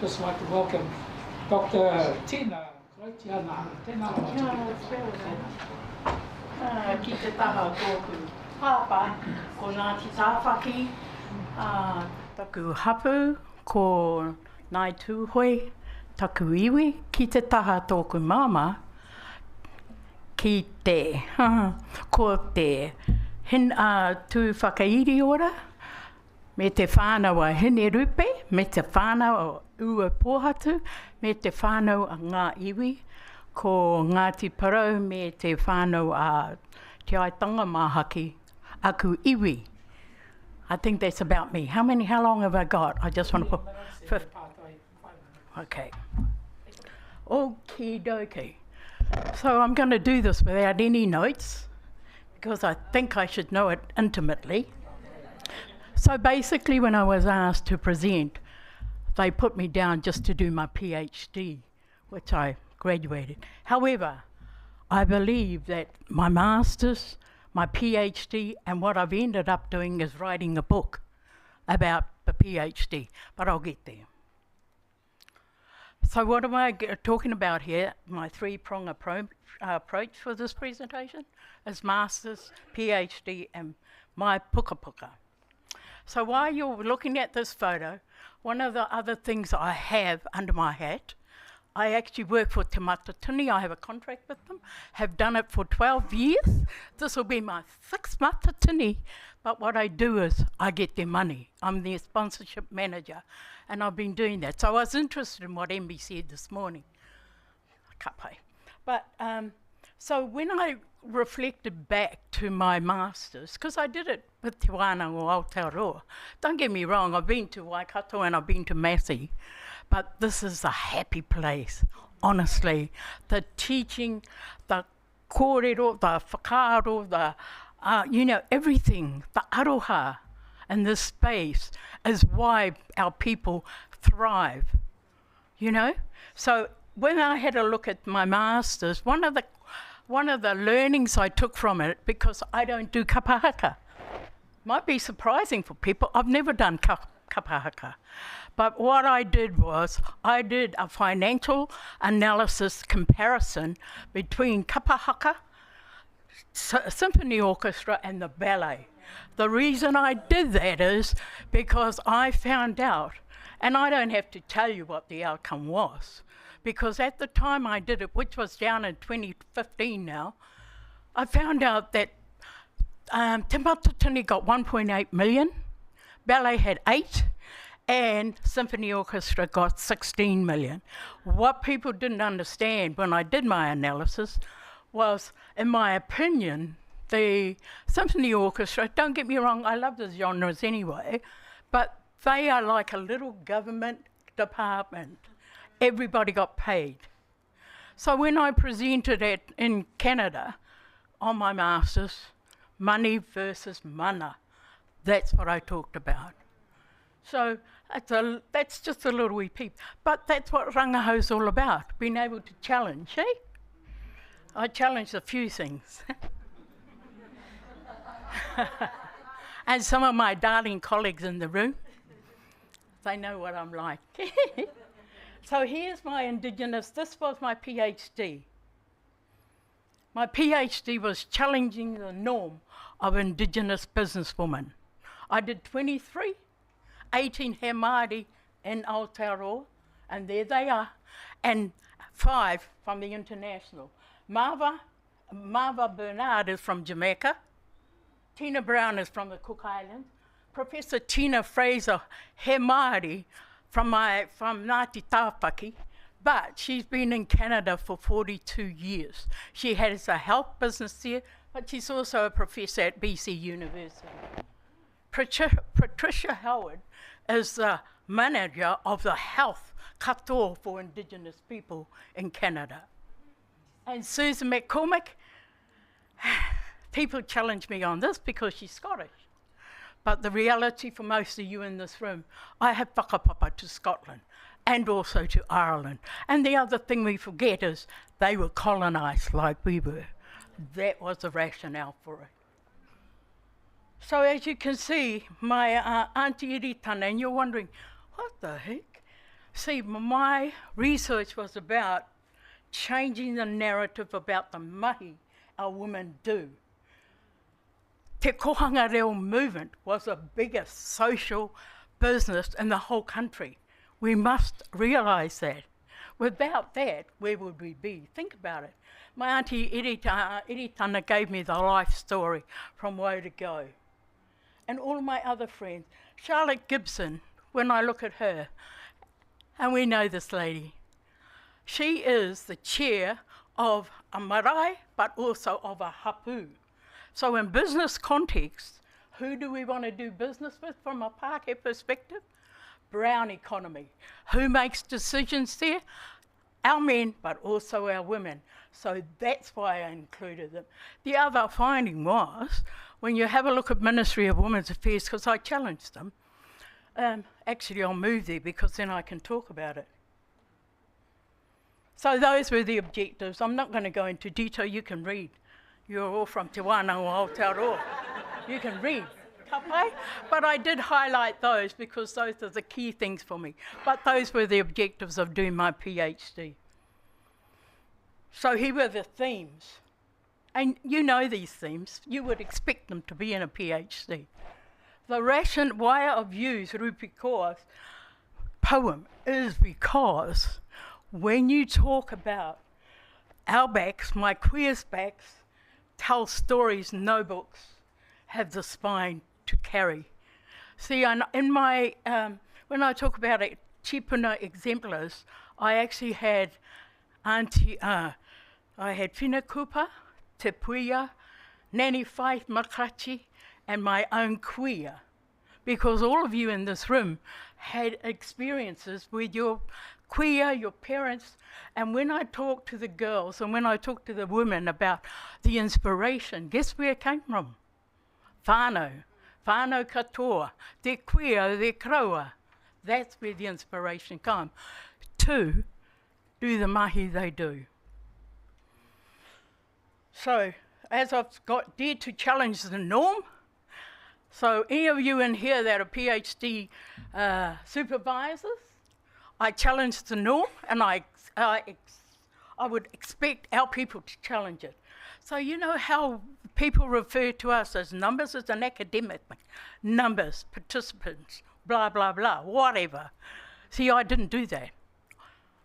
just like to welcome Dr. Tina Karaitiana. Ki te taha tōku pāpa, ko Ngāti Tāwhaki, taku hapu, ko Nai Tūhoi, taku iwi, ki te taha tōku māma, ki te, ko te tū whakairi ora, me te whānau a hine rupe, me te whānau a ua pōhatu, me te whānau a ngā iwi, ko Ngāti Parau me te whānau a te aitanga mahaki, aku iwi. I think that's about me. How long have I got? I just want to put... Okay. Okie dokie. So I'm going to do this without any notes, because I think I should know it intimately. So basically when I was asked to present, they put me down just to do my PhD, which I graduated. However, I believe that my master's, my PhD, and what I've ended up doing is writing a book about the PhD, but I'll get there. So what am I talking about here? My three-prong approach for this presentation is master's, PhD, and my puka puka. So while you're looking at this photo, one of the other things I have under my hat, I actually work for Te Matatini. I have a contract with them, have done it for 12 years. This will be my 6th Matatini, but what I do is I get their money. I'm their sponsorship manager, and I've been doing that. So I was interested in what Emmy said this morning. Kapai. But so when I reflected back to my masters, because I did it with Te Wānanga o Aotearoa. Don't get me wrong, I've been to Waikato and I've been to Massey, but this is a happy place, honestly. The teaching, the kōrero, the whakaaro, the, everything, the aroha in this space is why our people thrive, So when I had a look at my masters, one of the learnings I took from it, because I don't do kapahaka. Might be surprising for people, I've never done kapahaka. But what I did was, I did a financial analysis comparison between kapahaka, symphony orchestra, and the ballet. The reason I did that is because I found out, and I don't have to tell you what the outcome was, because at the time I did it, which was down in 2015 now, I found out that Te Matatini got 1.8 million, ballet had 8, and symphony orchestra got 16 million. What people didn't understand when I did my analysis was, in my opinion, the symphony orchestra, don't get me wrong, I love the genres anyway, but they are like a little government department. Everybody got paid. So when I presented it in Canada on my master's, money versus mana, that's what I talked about. So that's just a little wee peep. But that's what rangaho's all about, being able to challenge, eh? I challenged a few things. And some of my darling colleagues in the room, they know what I'm like. So here's my Indigenous, this was my PhD. My PhD was challenging the norm of Indigenous businesswomen. I did 23, 18 he Māori in Aotearoa, and there they are, and 5 from the international. Marva Bernard is from Jamaica, Tina Brown is from the Cook Islands, Professor Tina Fraser, he Māori, from Ngāti Tāwhaki, but she's been in Canada for 42 years. She has a health business there, but she's also a professor at BC University. Patricia Howard is the manager of the health katoa for Indigenous people in Canada. And Susan McCormick, people challenge me on this because she's Scottish. But the reality for most of you in this room, I have whakapapa to Scotland and also to Ireland. And the other thing we forget is they were colonised like we were. That was the rationale for it. So as you can see, my Auntie Iritana, and you're wondering, what the heck? See, my research was about changing the narrative about the mahi our women do. Te kohanga reo movement was the biggest social business in the whole country. We must realise that. Without that, where would we be? Think about it. My auntie Iritana gave me the life story from Whetū. And all my other friends. Charlotte Gibson, when I look at her, and we know this lady, she is the chair of a marae, but also of a hapu. So in business context, who do we want to do business with from a Pākehā perspective? Brown economy. Who makes decisions there? Our men, but also our women. So that's why I included them. The other finding was, when you have a look at Ministry of Women's Affairs, because I challenged them, actually I'll move there because then I can talk about it. So those were the objectives. I'm not going to go into detail, you can read. You're all from Te Wānau o Aotearoa. You can read. But I did highlight those because those are the key things for me. But those were the objectives of doing my PhD. So here were the themes. And you know these themes. You would expect them to be in a PhD. The ration why I've used Rupikoa's poem is because when you talk about our backs, my queer's backs, tell stories no books have the spine to carry. See, in my, when I talk about it, tipuna exemplars, I actually had I had Whina Te Puia, Nani Faith Makachi, and my own queer. Because all of you in this room had experiences with your queer, your parents, and when I talk to the girls and when I talk to the women about the inspiration, guess where it came from? Whānau katoa, their queer, their kraua. That's where the inspiration comes. To do the mahi they do. So, as I've dared to challenge the norm, so any of you in here that are PhD supervisors, I challenge the norm, and I would expect our people to challenge it. So you know how people refer to us as numbers, as an academic, numbers, participants, blah, blah, blah, whatever. See, I didn't do that.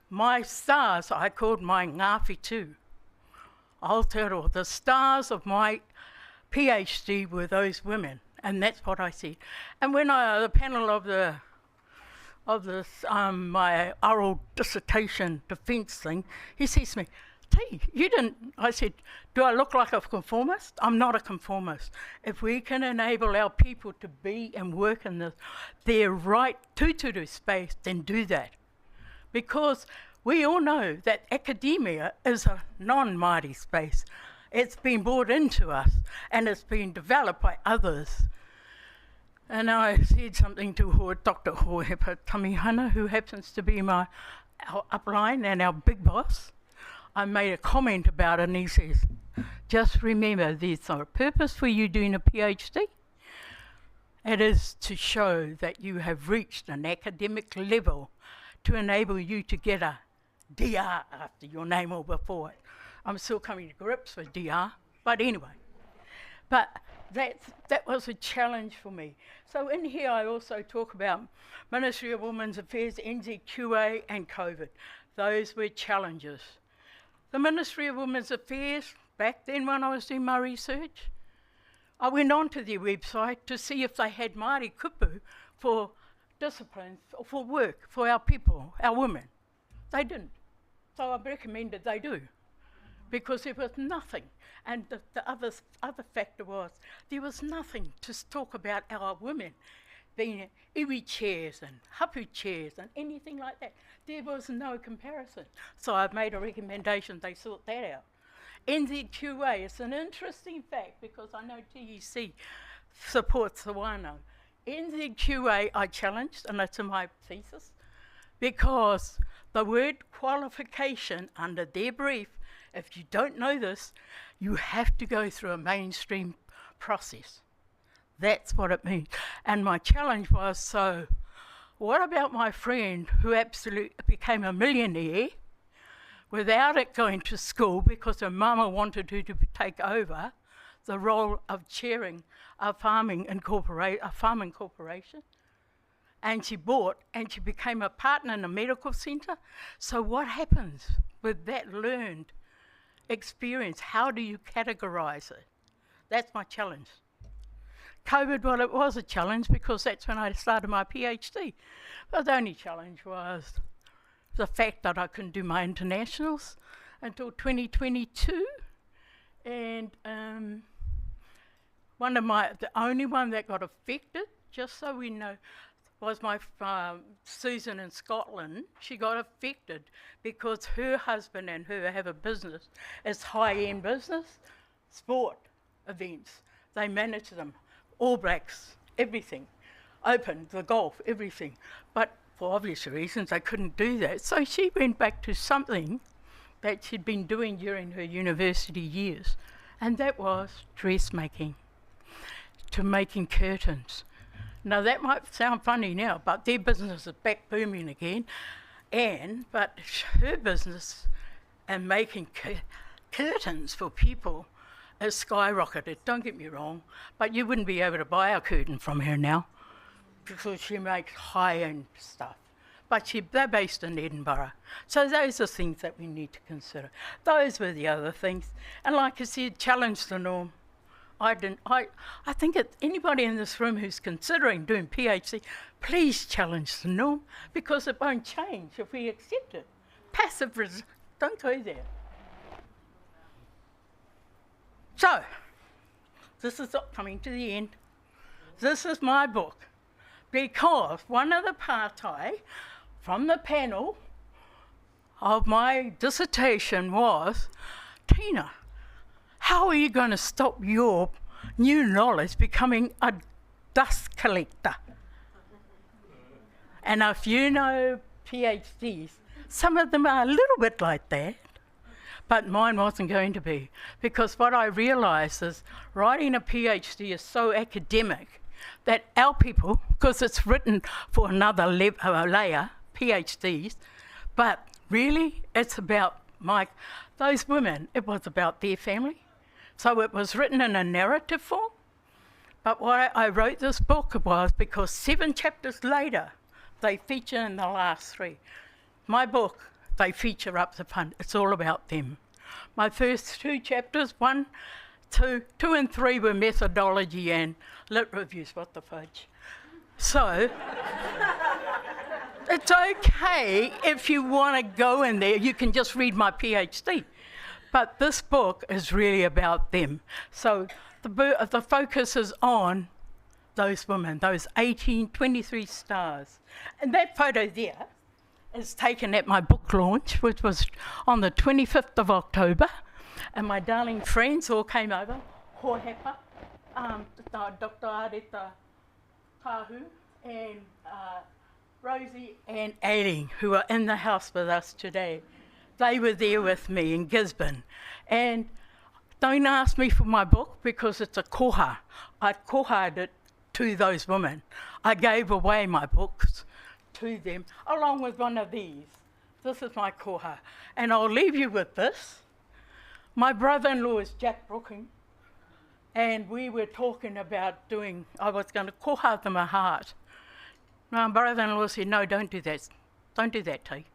My stars, I called my ngāwhetū. Aotearoa, the stars of my PhD were those women, and that's what I said. And when the panel of my oral dissertation defence thing, he says to me, T, you didn't, I said, do I look like a conformist? I'm not a conformist. If we can enable our people to be and work in their right tūturu space, then do that. Because we all know that academia is a non-Māori space. It's been brought into us and it's been developed by others. And I said something to Dr. Hohepa Tamihana, who happens to be our upline and our big boss. I made a comment about it and he says, just remember there's a purpose for you doing a PhD. It is to show that you have reached an academic level to enable you to get a DR after your name or before it. I'm still coming to grips with DR, but anyway. But that was a challenge for me. So in here I also talk about Ministry of Women's Affairs, NZQA and COVID. Those were challenges. The Ministry of Women's Affairs, back then when I was doing my research, I went onto their website to see if they had Māori kupu for disciplines, or for work, for our people, our women. They didn't. So I recommended they do, because there was nothing. And the other factor was, there was nothing to talk about our women being iwi chairs and hapu chairs and anything like that. There was no comparison. So I've made a recommendation they sort that out. NZQA, it's an interesting fact because I know TEC supports the wānau. NZQA I challenged, and that's in my thesis, because the word qualification under their brief, if you don't know this, you have to go through a mainstream process. That's what it means. And my challenge was, so What about my friend who absolutely became a millionaire without it going to school because her mama wanted her to take over the role of chairing a farming corporation? And she bought and she became a partner in a medical centre. So what happens with that learned experience? How do you categorise it? That's my challenge. COVID, well, it was a challenge because that's when I started my PhD. But the only challenge was the fact that I couldn't do my internationals until 2022. And the only one that got affected, just so we know, was my Susan in Scotland. She got affected because her husband and her have a business. It's high-end business, sport events. They manage them, All Blacks, everything, Open, the golf, everything. But for obvious reasons, they couldn't do that. So she went back to something that she'd been doing during her university years, and that was dressmaking, to making curtains. Now that might sound funny now, but their business is back booming again. But her business and making curtains for people has skyrocketed, don't get me wrong, but you wouldn't be able to buy a curtain from her now because she makes high-end stuff. But they're based in Edinburgh. So those are things that we need to consider. Those were the other things. And like I said, challenge the norm. I think anybody in this room who's considering doing PhD, please challenge the norm because it won't change if we accept it. Passive don't go there. So, this is coming to the end. This is my book because one of the partai from the panel of my dissertation was, Tina, how are you going to stop your new knowledge becoming a dust collector? And if you know PhDs, some of them are a little bit like that, but mine wasn't going to be. Because what I realised is writing a PhD is so academic that our people, because it's written for another layer, PhDs, but really it's about those women, it was about their family. So it was written in a narrative form. But why I wrote this book was because 7 chapters later, they feature in the last 3. My book, they feature up the front. It's all about them. My first 2 chapters, 1, 2 and 3 were methodology and lit reviews. What the fudge? So it's okay if you want to go in there. You can just read my PhD. But this book is really about them. So the focus is on those women, those 23 stars. And that photo there is taken at my book launch, which was on the 25th of October. And my darling friends all came over, Hohepa, Dr. Areta Tahu, and Rosie and Aileen, who are in the house with us today. They were there with me in Gisborne. And don't ask me for my book because it's a koha. I koha'd it to those women. I gave away my books to them, along with one of these. This is my koha. And I'll leave you with this. My brother-in-law is Jack Brooking, and we were talking about I was going to koha them a heart. My brother-in-law said, no, don't do that. Don't do that, T.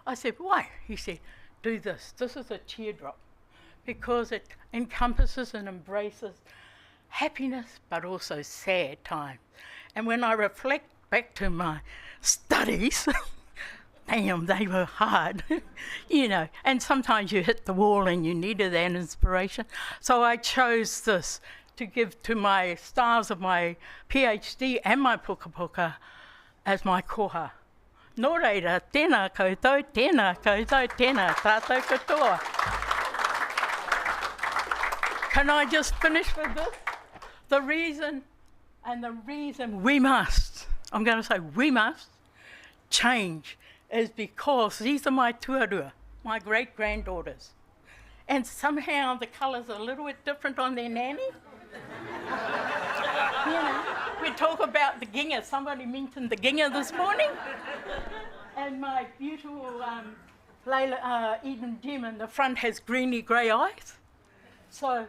I said, why? He said, do this. This is a teardrop because it encompasses and embraces happiness but also sad times. And when I reflect back to my studies, damn, they were hard, and sometimes you hit the wall and you needed that inspiration. So I chose this to give to my stars of my PhD and my puka puka as my koha. Nō reira, tēnā koutou, tēnā koutou, tēnā tātou katoa. Can I just finish with this? The reason we must, I'm going to say we must, change is because these are my tuarua, my great-granddaughters. And somehow the colours are a little bit different on their nanny. we talk about the ginga. Somebody mentioned the ginga this morning. And my beautiful Eden gem in the front has greeny grey eyes. So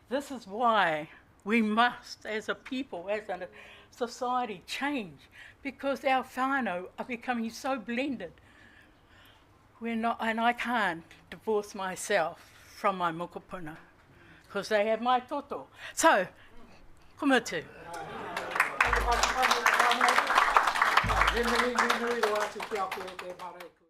this is why we must, as a people, as a society, change, because our whānau are becoming so blended. We're not, and I can't divorce myself from my mokopuna, because they have my toto. So, kumatu. He nui o atu ki a koe te mare.